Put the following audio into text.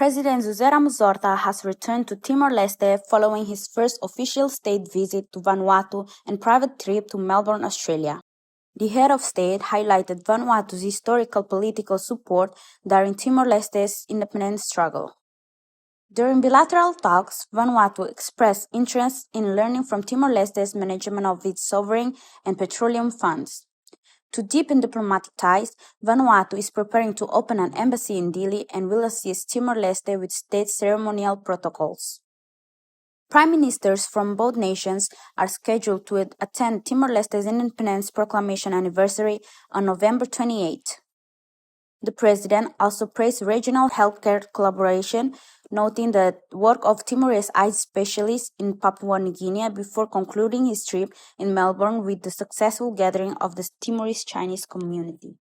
President Ramos-Horta has returned to Timor Leste following his first official state visit to Vanuatu and private trip to Melbourne, Australia. The head of state highlighted Vanuatu's historical political support during Timor-Leste's independence struggle. During bilateral talks, Vanuatu expressed interest in learning from Timor-Leste's management of its sovereign and petroleum funds. To deepen diplomatic ties, Vanuatu is preparing to open an embassy in Dili and will assist Timor-Leste with state ceremonial protocols. Prime ministers from both nations are scheduled to attend Timor-Leste's independence proclamation anniversary on November 28. The president also praised regional healthcare collaboration, noting the work of Timorese eye specialists in Papua New Guinea before concluding his trip in Melbourne with the successful gathering of the Timorese Chinese community.